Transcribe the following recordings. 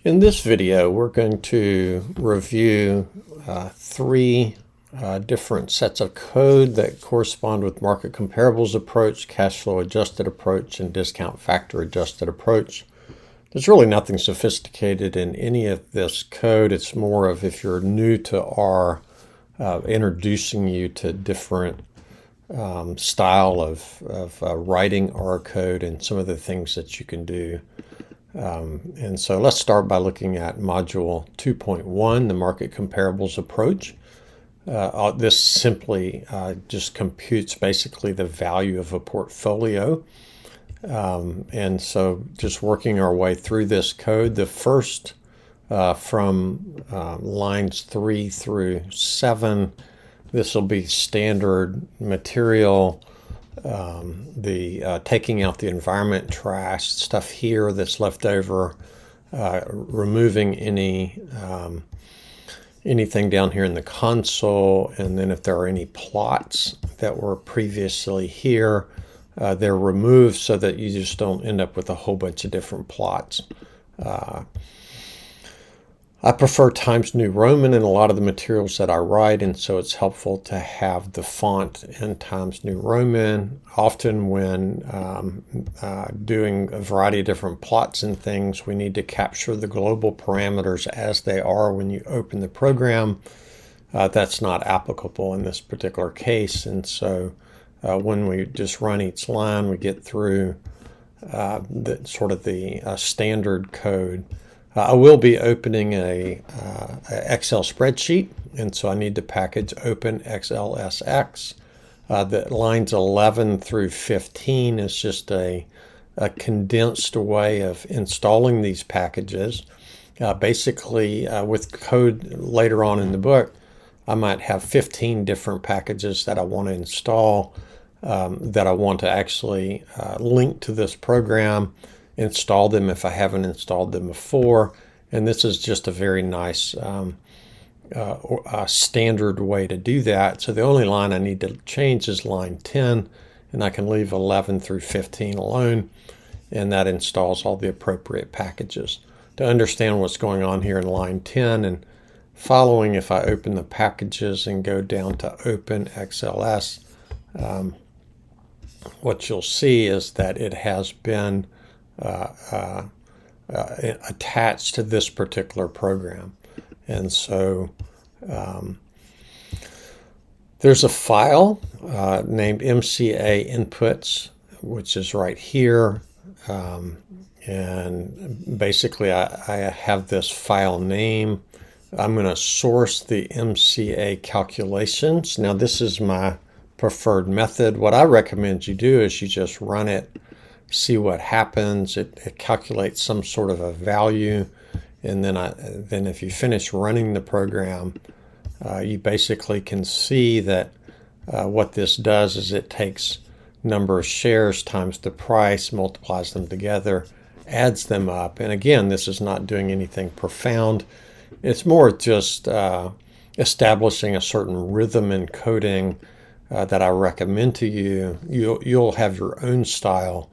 In this video, we're going to review three different sets of code that correspond with market comparables approach, cash flow adjusted approach, and discount factor adjusted approach. There's really nothing sophisticated in any of this code. It's more of, if you're new to R, introducing you to different style of writing R code and some of the things that you can do. And so let's start by looking at module 2.1, the market comparables approach. This simply just computes basically the value of a portfolio. And so just working our way through this code, the first from lines 3 through 7, this will be standard material. Taking out the environment trash stuff here that's left over, removing anything down here in the console, and then if there are any plots that were previously here, they're removed so that you just don't end up with a whole bunch of different plots. I prefer Times New Roman in a lot of the materials that I write, and so it's helpful to have the font in Times New Roman. Often when doing a variety of different plots and things, we need to capture the global parameters as they are when you open the program. That's not applicable in this particular case, and so when we just run each line, we get through the standard code. I will be opening a Excel spreadsheet, and so I need to package open XLSX. The lines 11 through 15 is just a condensed way of installing these packages. Basically, with code later on in the book, I might have 15 different packages that I want to install, that I want to actually link to this program, install them if I haven't installed them before, and this is just a very nice standard way to do that. So the only line I need to change is line 10, and I can leave 11 through 15 alone, and that installs all the appropriate packages. To understand what's going on here in line 10 and following, if I open the packages and go down to open XLS, what you'll see is that it has been attached to this particular program. And so there's a file named MCA inputs, which is right here. And basically I have this file name. I'm going to source the MCA calculations. Now this is my preferred method. What I recommend you do is you just run it, see what happens. It calculates some sort of a value, and then if you finish running the program, you basically can see that what this does is it takes number of shares times the price, multiplies them together, adds them up. And again, this is not doing anything profound. It's more just establishing a certain rhythm in coding that I recommend to you. You'll have your own style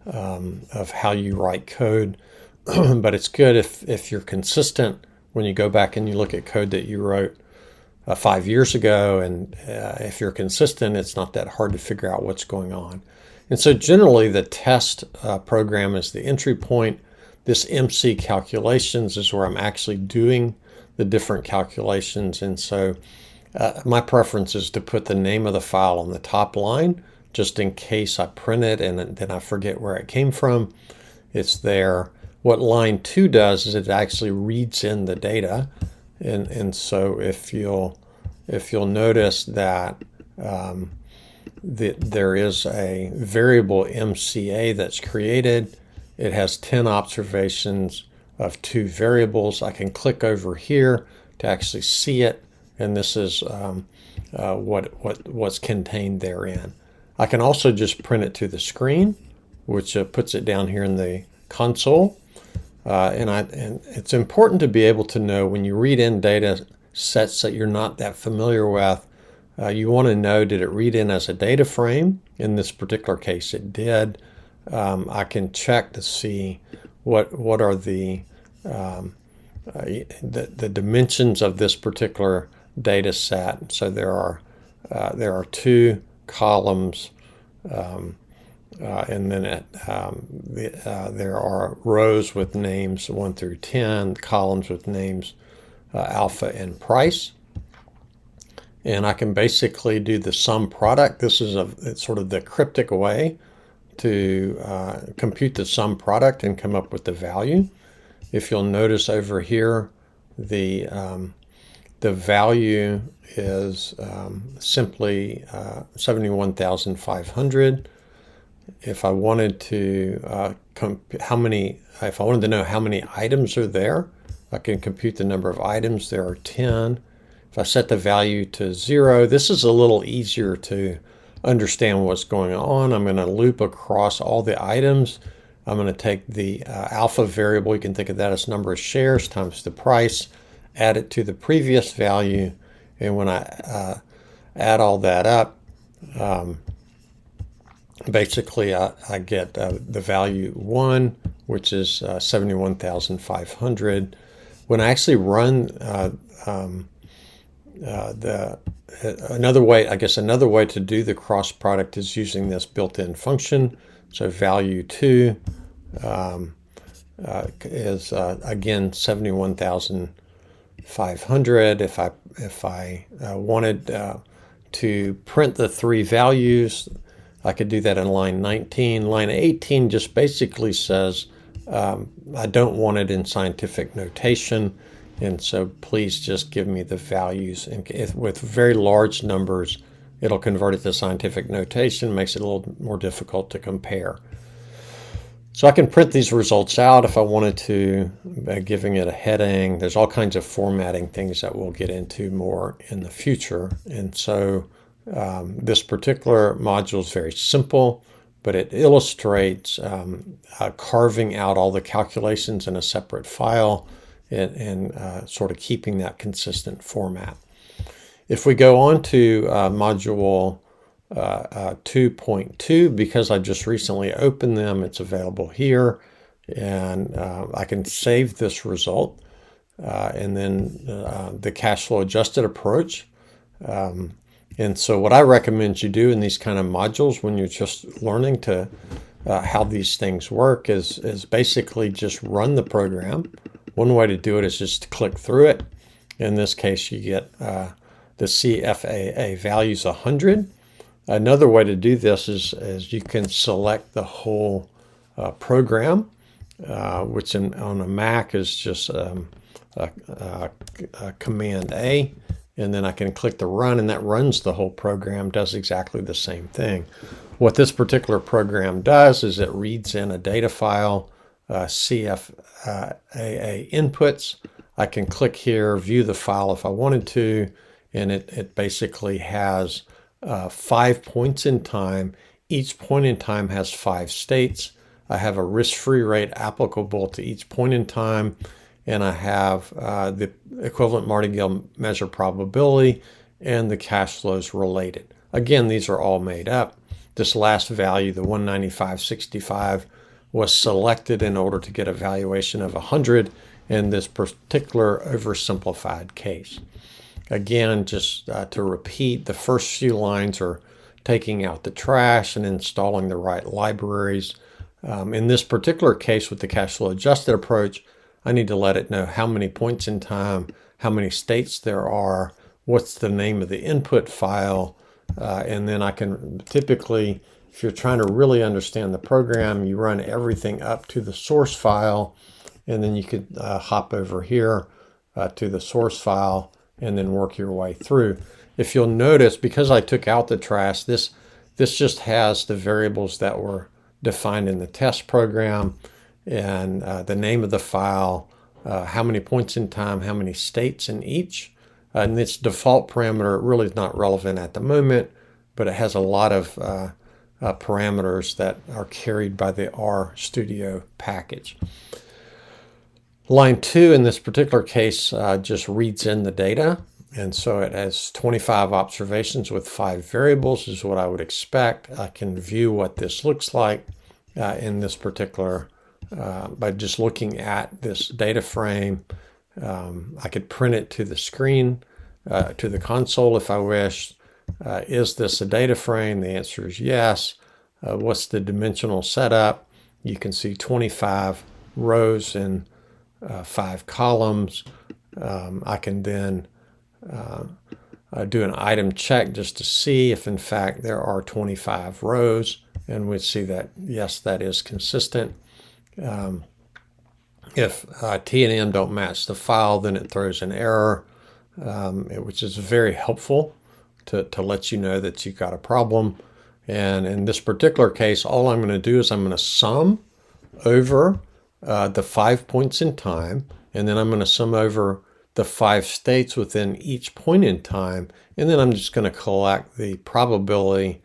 of how you write code, but it's good if you're consistent when you go back and you look at code that you wrote 5 years ago, and if you're consistent, it's not that hard to figure out what's going on. And so generally the test program is the entry point. This MC calculations is where I'm actually doing the different calculations, and so my preference is to put the name of the file on the top line, just in case I print it and then I forget where it came from. It's there. What line 2 does is it actually reads in the data, and so if you'll notice that there is a variable MCA that's created. It has 10 observations of 2 variables. I can click over here to actually see it, and this is what's contained therein. I can also just print it to the screen, which puts it down here in the console. And it's important to be able to know when you read in data sets that you're not that familiar with, you want to know, did it read in as a data frame? In this particular case, it did. I can check to see what are the the dimensions of this particular data set. So there are two columns, and then there are rows with names 1 through 10, columns with names alpha and price. And I can basically do the sum product. This is it's sort of the cryptic way to compute the sum product and come up with the value. If you'll notice over here, the value is simply 71,500. If I wanted to if I wanted to know how many items are there, I can compute the number of items. There are 10. If I set the value to 0, this is a little easier to understand what's going on. I'm going to loop across all the items. I'm going to take the alpha variable, you can think of that as number of shares times the price, add it to the previous value, and when I add all that up, basically I get the value 1, which is 71,500. When I actually run another way to do the cross product is using this built-in function. So value 2 is again 71,500. If I wanted to print the three values, I could do that in line 19. Line 18 just basically says I don't want it in scientific notation, and so please just give me the values. And with very large numbers, it'll convert it to scientific notation, makes it a little more difficult to compare. So I can print these results out if I wanted to, giving it a heading. There's all kinds of formatting things that we'll get into more in the future. And so this particular module is very simple, but it illustrates carving out all the calculations in a separate file and sort of keeping that consistent format. If we go on to module 2.2, because I just recently opened them, it's available here, and I can save this result, and then the cash flow adjusted approach. And so what I recommend you do in these kind of modules when you're just learning to how these things work is basically just run the program. One way to do it is just to click through it. In this case, you get the CFAA values 100. Another way to do this is you can select the whole program, which on a Mac is just Command A, and then I can click the run, and that runs the whole program, does exactly the same thing. What this particular program does is it reads in a data file, CFAA inputs. I can click here, view the file if I wanted to, and it basically has 5 points in time. Each point in time has 5 states. I have a risk-free rate applicable to each point in time, and I have the equivalent martingale measure probability and the cash flows related. Again, these are all made up. This last value, the 195.65, was selected in order to get a valuation of 100 in this particular oversimplified case. Again, just to repeat, the first few lines are taking out the trash and installing the right libraries. In this particular case with the cash flow adjusted approach, I need to let it know how many points in time, how many states there are, what's the name of the input file, and then I can typically, if you're trying to really understand the program, you run everything up to the source file, and then you could hop over here to the source file and then work your way through. If you'll notice, because I took out the trash, this just has the variables that were defined in the test program, and the name of the file, how many points in time, how many states in each. And this default parameter really is not relevant at the moment, but it has a lot of parameters that are carried by the RStudio package. Line 2 in this particular case just reads in the data, and so it has 25 observations with 5 variables is what I would expect. I can view what this looks like in this particular by just looking at this data frame. I could print it to the screen, to the console if I wish. Is this a data frame? The answer is yes. What's the dimensional setup? You can see 25 rows and 5 columns. I can then do an item check just to see if in fact there are 25 rows, and we see that yes, that is consistent. If T and M don't match the file, then it throws an error, which is very helpful to let you know that you've got a problem. And in this particular case, all I'm going to do is I'm going to sum over the 5 points in time, and then I'm going to sum over the 5 states within each point in time, and then I'm just going to collect the probability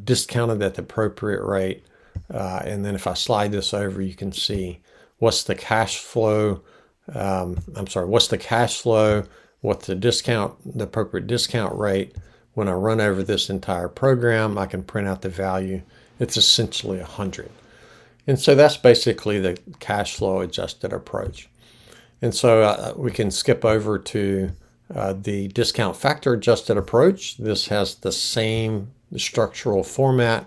discounted at the appropriate rate. And then if I slide this over, you can see what's the cash flow. What's the cash flow? What's the discount, the appropriate discount rate? When I run over this entire program, I can print out the value. It's essentially 100. And so that's basically the cash flow adjusted approach. And so we can skip over to the discount factor adjusted approach. This has the same structural format.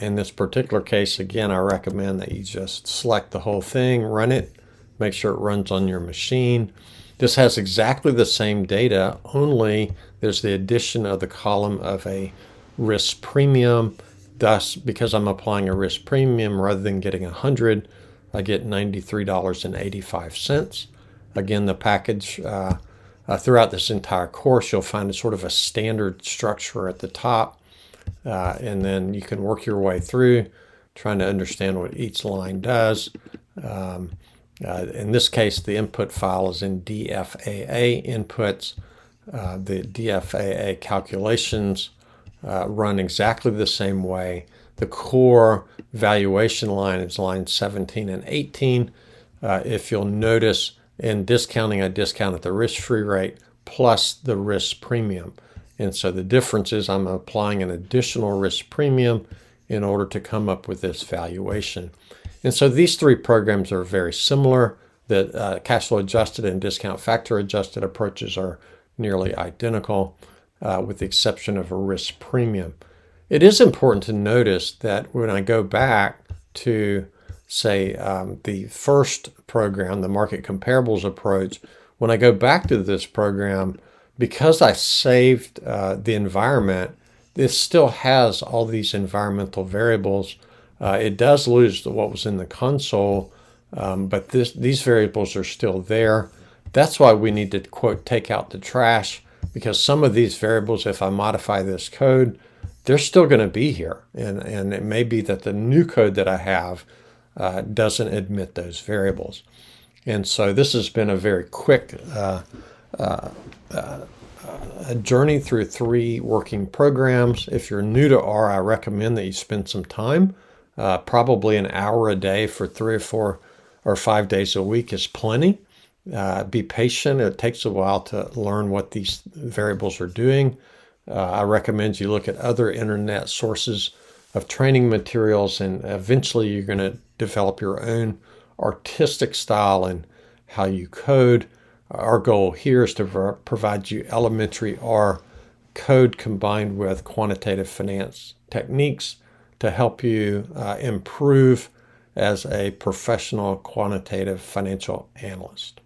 In this particular case, again, I recommend that you just select the whole thing, run it, make sure it runs on your machine. This has exactly the same data, only there's the addition of the column of a risk premium. Thus, because I'm applying a risk premium rather than getting 100, I get $93.85. Again, the package throughout this entire course, you'll find sort of a standard structure at the top, and then you can work your way through trying to understand what each line does. In this case, the input file is in DFAA inputs. The DFAA calculations run exactly the same way. The core valuation line is lines 17 and 18. If you'll notice, in discounting, I discounted the risk-free rate plus the risk premium. And so the difference is I'm applying an additional risk premium in order to come up with this valuation. And so these 3 programs are very similar. The cash flow adjusted and discount factor adjusted approaches are nearly identical, with the exception of a risk premium. It is important to notice that when I go back to, say, the first program, the market comparables approach, when I go back to this program, because I saved the environment, this still has all these environmental variables. It does lose what was in the console, but these variables are still there. That's why we need to, quote, take out the trash, because some of these variables, if I modify this code, they're still going to be here. And it may be that the new code that I have doesn't admit those variables. And so this has been a very quick a journey through 3 working programs. If you're new to R, I recommend that you spend some time, probably an hour a day for 3 or 4 or 5 days a week is plenty. Be patient. It takes a while to learn what these variables are doing. I recommend you look at other internet sources of training materials, and eventually you're going to develop your own artistic style in how you code. Our goal here is to provide you elementary R code combined with quantitative finance techniques to help you improve as a professional quantitative financial analyst.